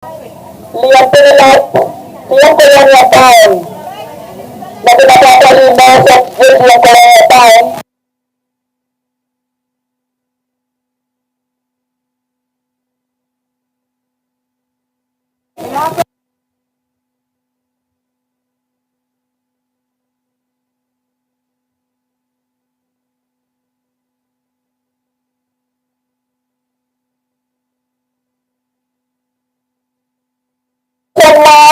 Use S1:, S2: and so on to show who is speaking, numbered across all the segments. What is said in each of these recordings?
S1: Lihat pelat, lihat kelihatan. Nanti dapat kali masuk yang kelihatan. Sama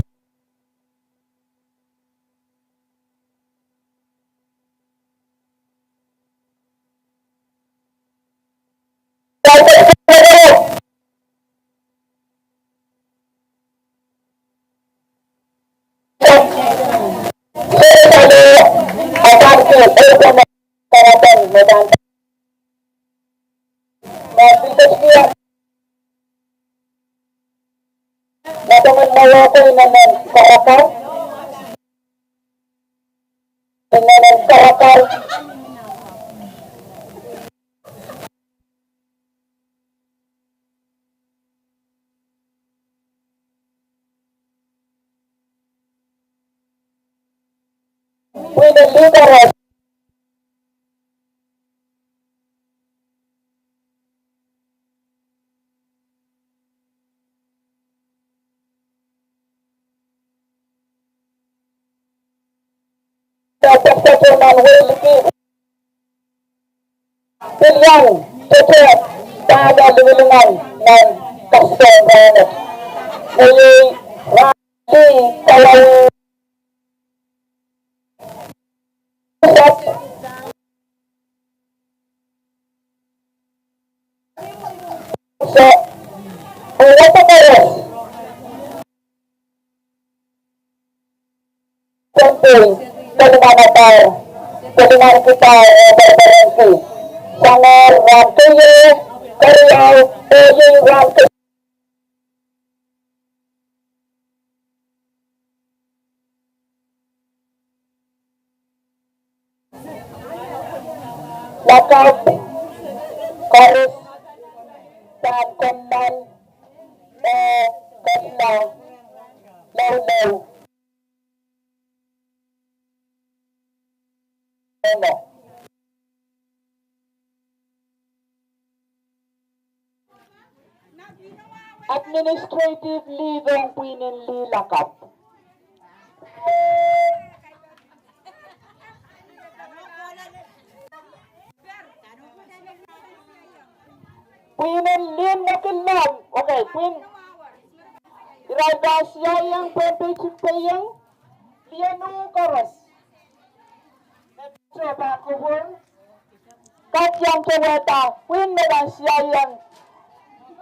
S1: Natungan Maloko inanan karakal, inanan karakal, pwede ligaras, dapat sacuman wilki, pilihan, cocok, tak ada lumilungan, dan kasihan banget. Jadi, nanti kalau pusat, so, berapa terus, penting, bagaimana kita berberhenti, sangat waktunya, beliau, waktu, lakap, korus, dan kembang, kembang, lalu, administrative leave ang pinanlilakap. Pinanlin na kilang. Okay, iradasya yang pempecipayang lianu koros. Coba kubur. Kacyang keweta, iradasya yang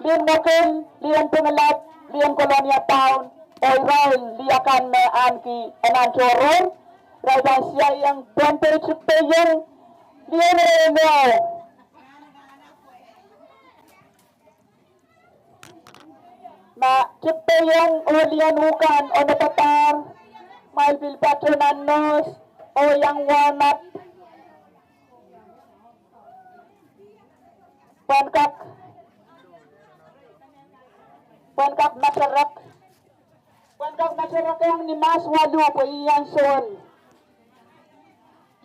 S1: lian makin, lian pengelat, lian kolonia town, Israel liakan anki anan coror, iradasya yang pempecipayang lianu. Na kita yang ulian bukan o natatar malbil patronanos o yang wanat pankak masyarakat yang ni mas walu po iyan son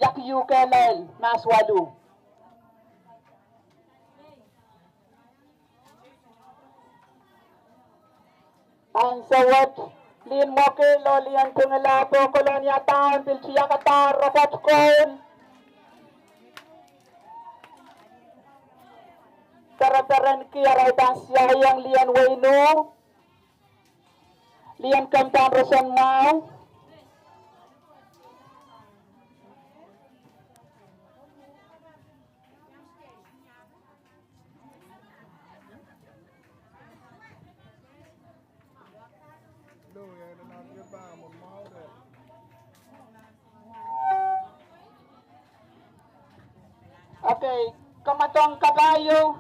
S1: yak yu kelel mas walu. Ang sawat lin moke lo lian pengelapo kolonia town pilcia kata rokat kon taraparan kiarai tasya yang lian waino lian kampan rosan mau okay, kamatong kabayo.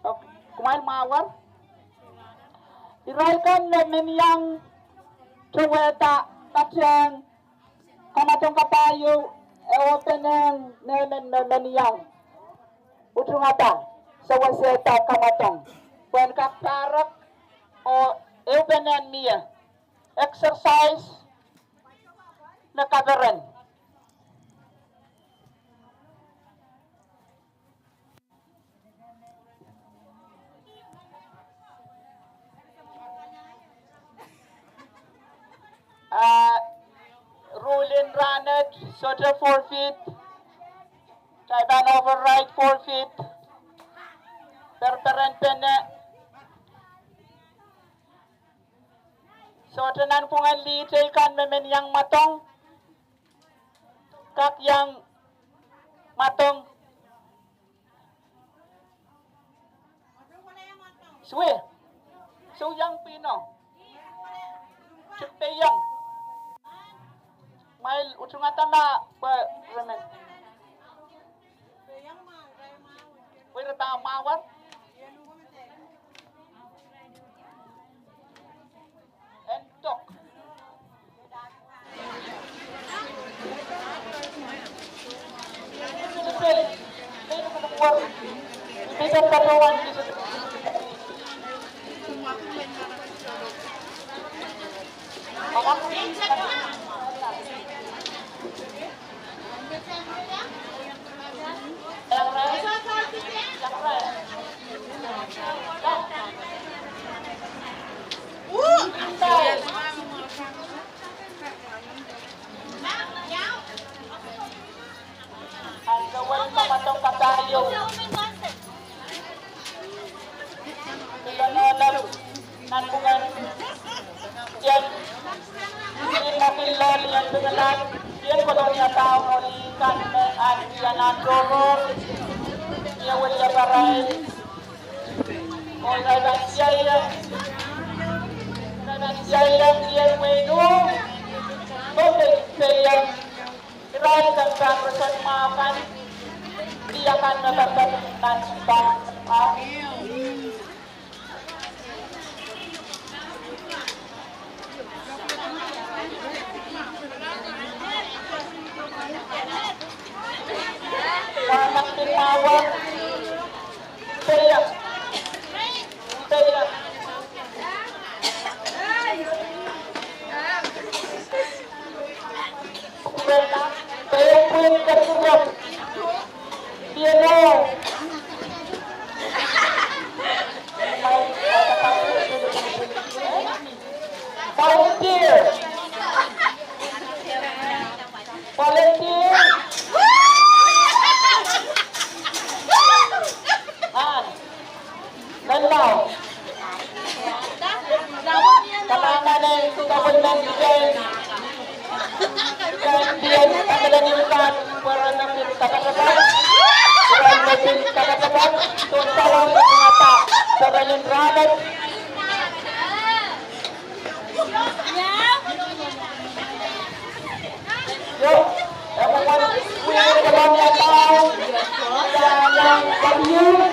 S1: Okay, kumain mawar. Iraikan na miniyang tuweta katyang kamatong kabayo open ng naniyang. Utrungata sa waseta kamatong. When kaktarak o eubenan mia exercise na kabaran. Ruling Ranet, Soda forfeit, Taiban override forfeit, Berberan Pene, Soda nan pungan li ikan memen yang matong, kak yang matong, Swe, so yang pino, cek yang. Mail ucungatan na remen. Wira ta mawat. Entok. Tidak kawan di situ. Ang gawin pa matong katayo. Lalo nangungan yan pinapilol yan pingalan yan kolonya tao ikan at yan andorong yan wala baray o nabasyayan yan weno okay sayang iray kang kaprasan makan di akan natatatan pa Walang tinawag. Saya. Saya pun terkurang. Dia no. Volunteer. Volunteer. Landaw. Kailangan ay government again. Kemudian adalah para nabi katakan, para nabi katakan, tuntalan mata Saralin Radat. Yo, everyone, we are the one that tahu yang kamu.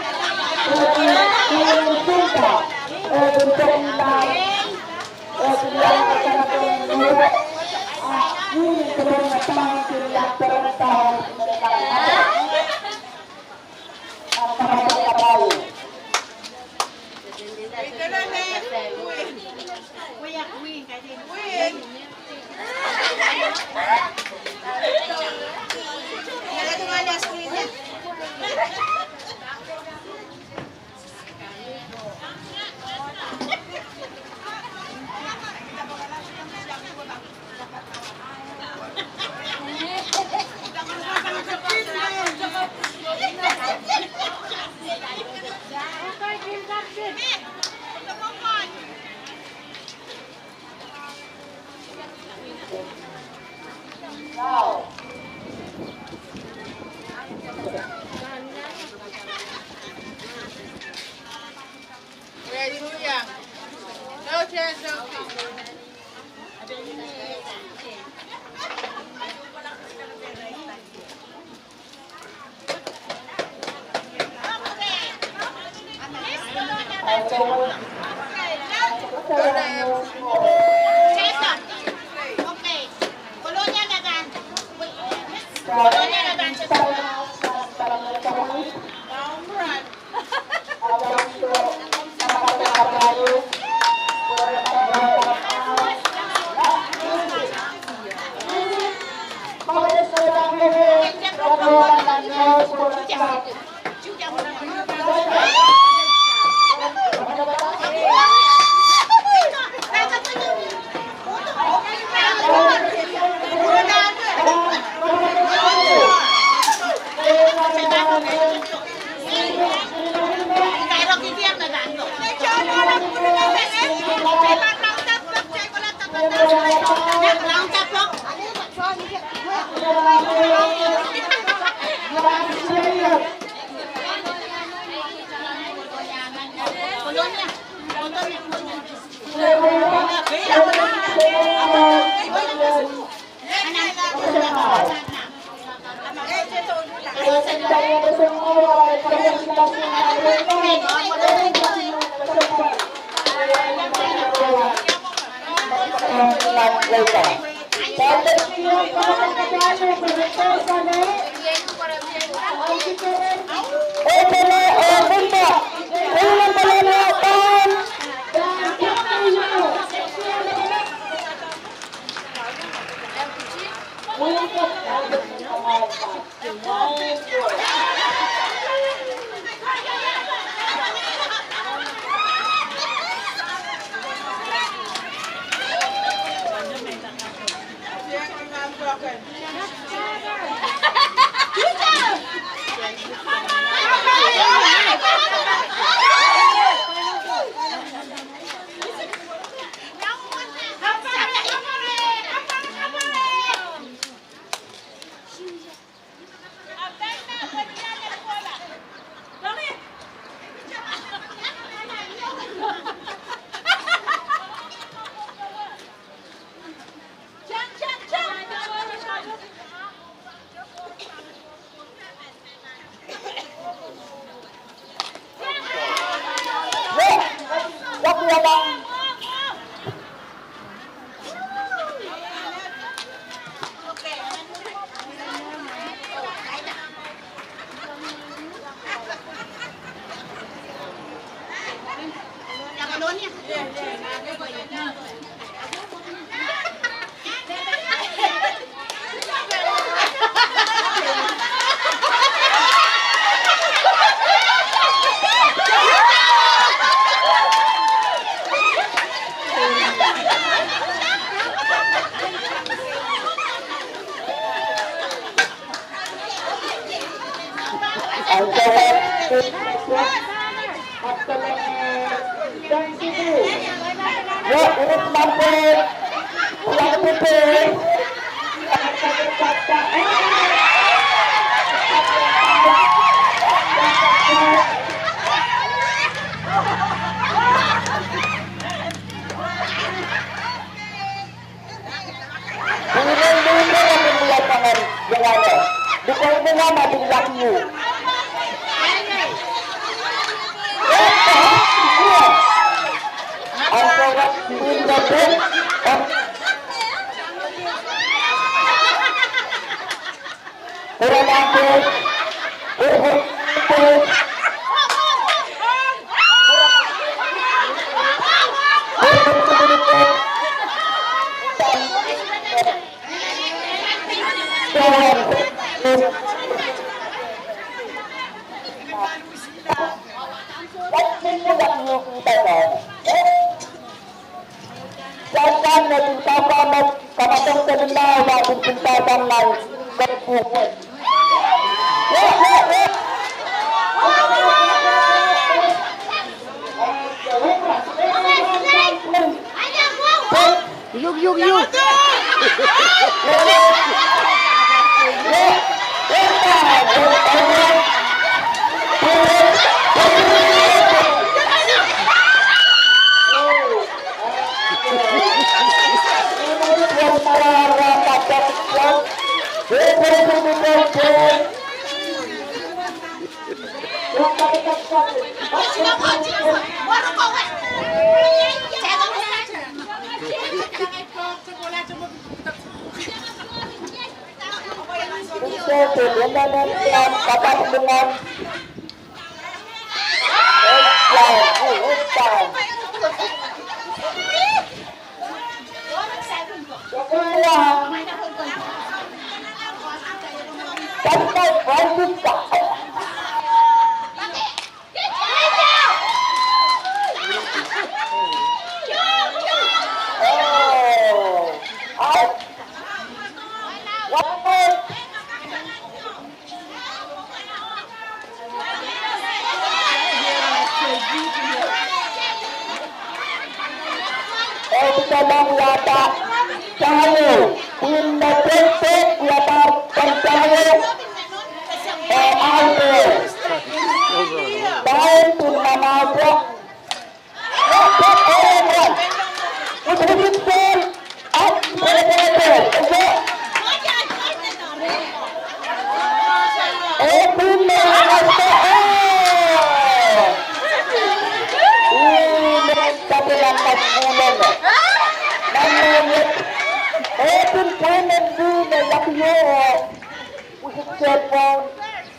S1: Cellphone,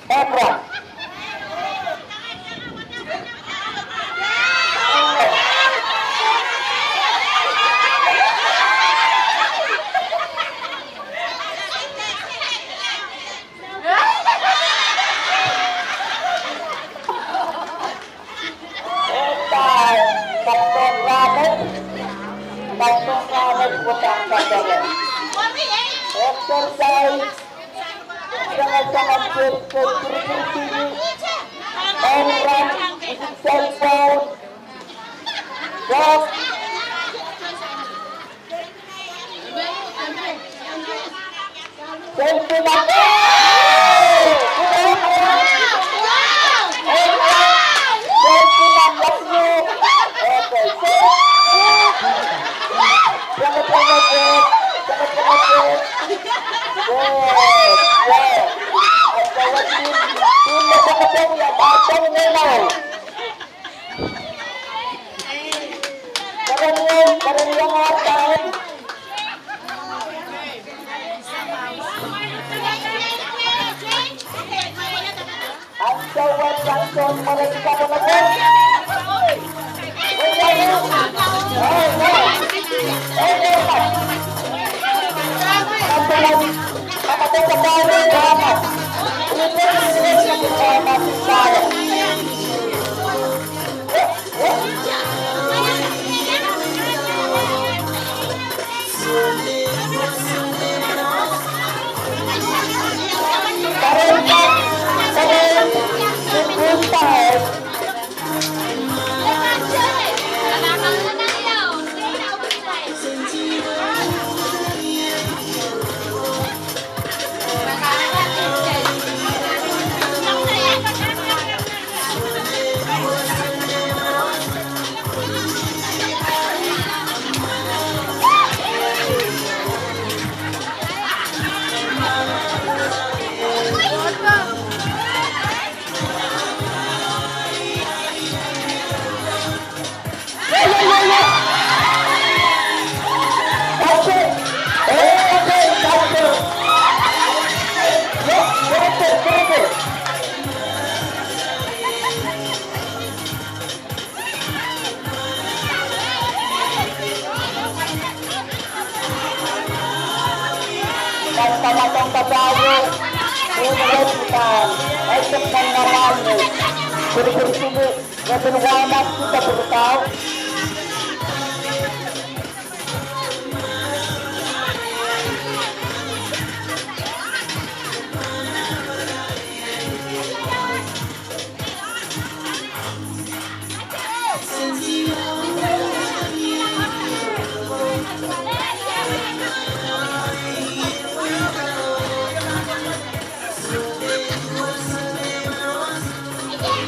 S1: Ebron. Exercise, jangan-jangan tinggi, and run using cellphone, walk, selfie lagi, selfie lagi, Tamatang kabayo, pinagalitan, ay tukang naman, puri-puri-puri, na pinuwanak kita beritaw.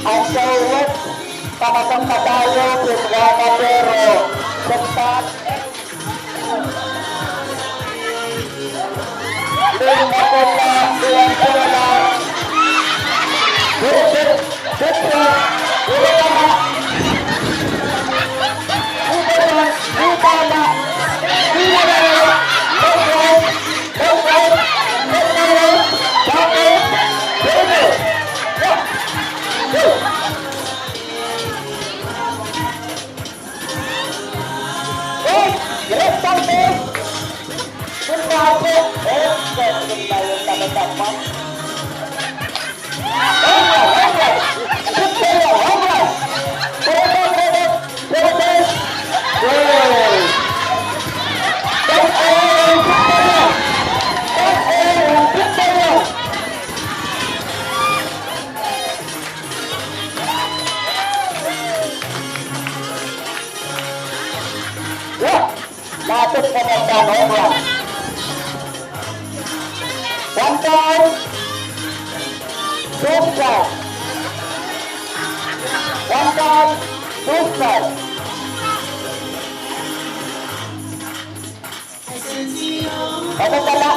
S1: Ang sawat, tamatang kabayo, pinagapero, sempat, lima pula, ulang pula, Masuk penendang home. One time, two strike. One time, two strike. Panatala,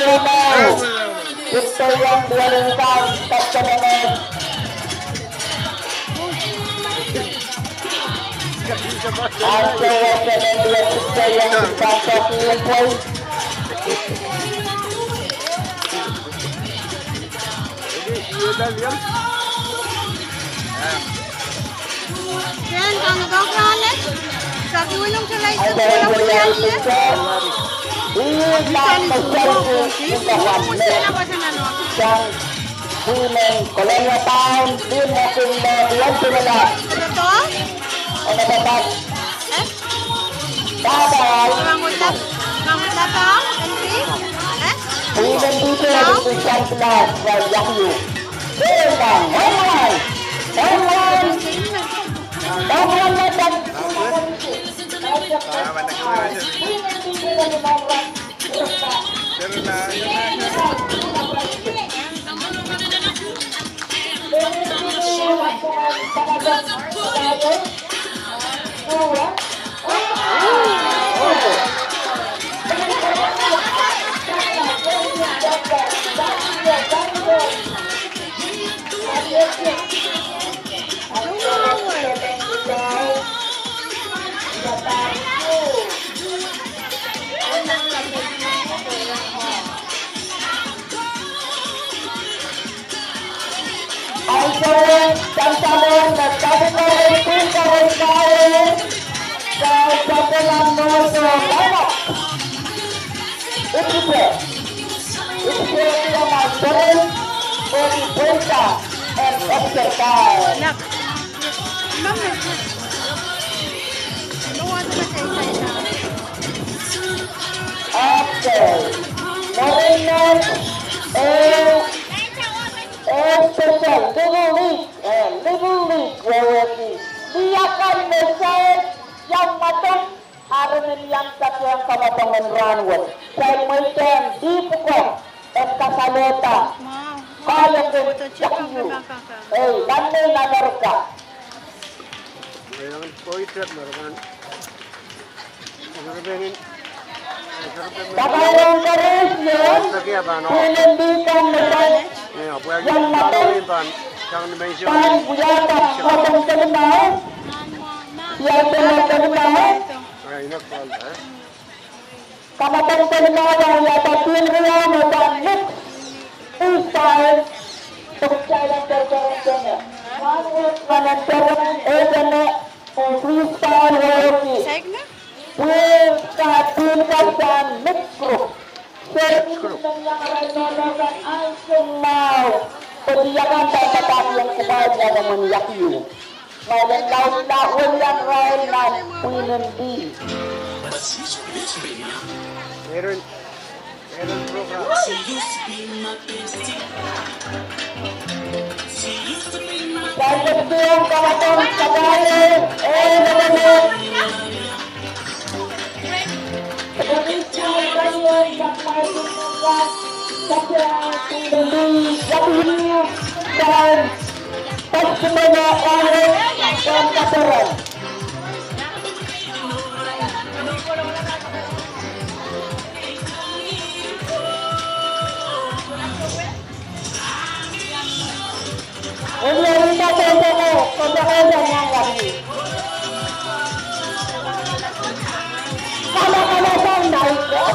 S1: Ayan. Ito yang dialihkan Taskamangan. Ada wacana dua kita yang dipantau Limpoi.
S2: Yan, kang nagkakahalit. Sabi mo nung sa light,
S1: Ada yang dialihkan. Ilang masyarakat yang Women Colonial Town din makin ilang pinala.
S2: Ano to?
S1: Ano ba ba?
S2: Eh?
S1: Babay.
S2: Mangutla to? Entry? Eh?
S1: Women dito na dito siyang class sa Yahoo. Then lang, online. Online. Online na lang. Kasalota and extra time.
S2: Look. Ma'am, nawa na sa
S1: Okay. Marinan special Little League Warriors. Diakan message yang matang aranin yang satu yang sama dengan Ranwood. Saya mainkan di pukul dan Kasalota. Kaya ko yakiyu. Dami na naruka.
S3: Kailangan po itrap narukan. Sasabihin.
S1: Tabayang karis yun. Pinandikan message yang matang. Tahan buyata matang terkenal. Siapa yang terkenal? Kamatang terkenal yang yata pinriyan dan next freestyle pagkailan terkenal. Manwit manantaran edana freestyle warki.
S2: Segna?
S1: Pwede katin kasan next group. Service ng yang ranonokan ang sumaw. Pediakan tatapan yang kebahagiaan yang menyakiu. Mayan laut-laut yang lain dan pinandi.
S3: Meron program.
S1: Dan betul kawasan kabayan. Naman. Pagkakita kayo sa pagkakita sa pinandi. Yakiu dan pagkakita orang dan katuran. Ini kita kontak yang lagi. Kalau saya naik.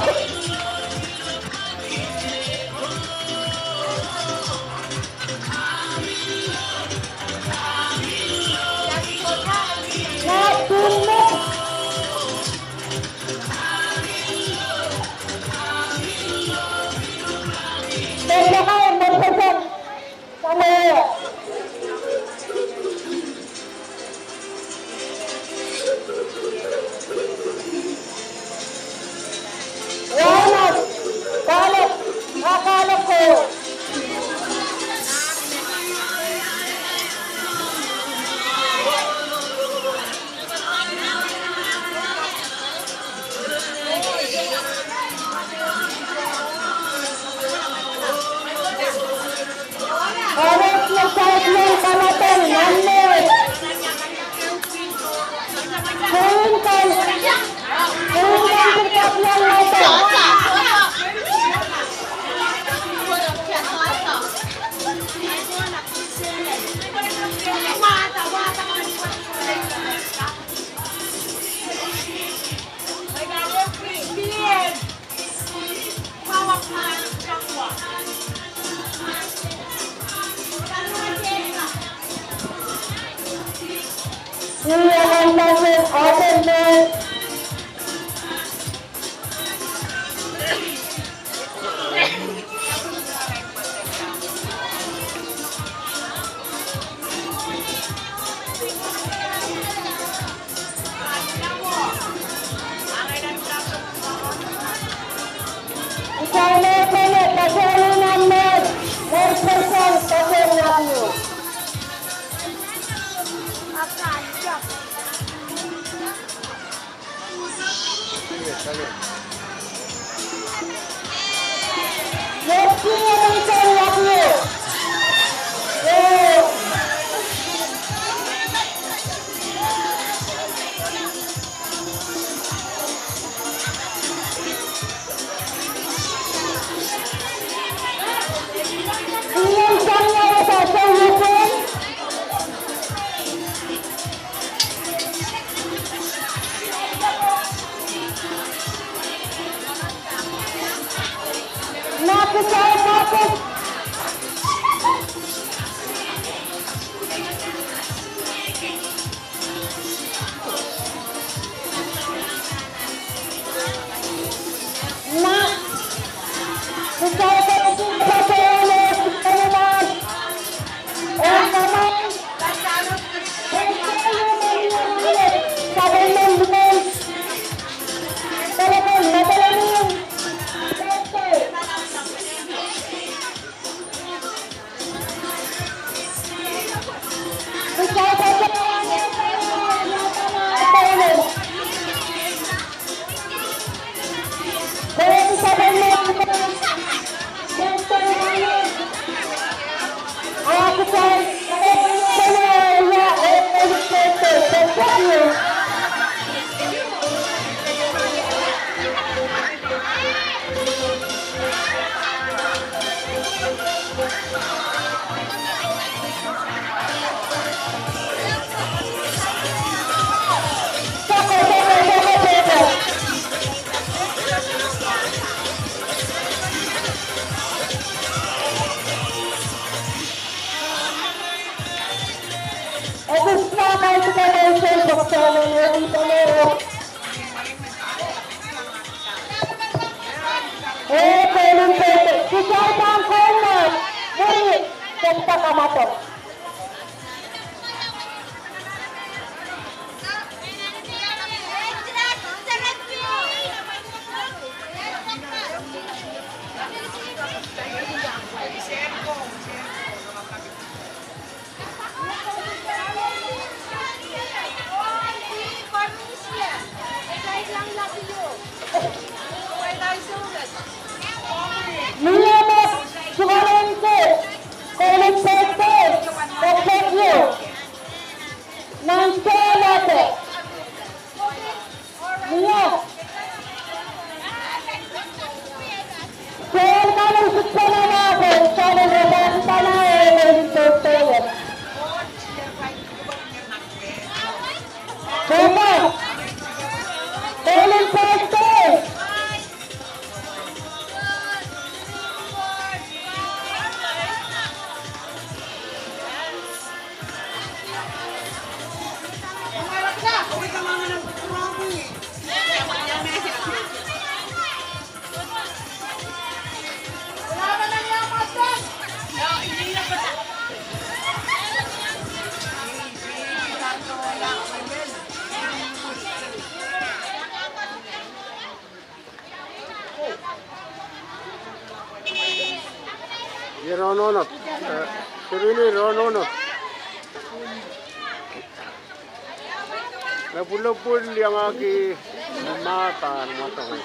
S1: Esta Kamato. Milano Suvalente, Colin Peste, Perfectio, Nancelate, Mia, Sel Kalu Sutpananate, Sel Rabantanae, Colin Peste, Sema, Colin Peste,
S3: Ye Rononot. Sirili Rononot. Napulapul yang aki mata ko.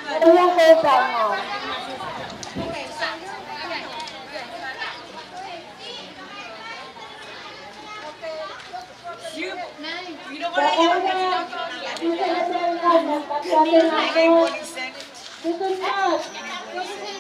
S1: Ito yung kesa mo. Dito na.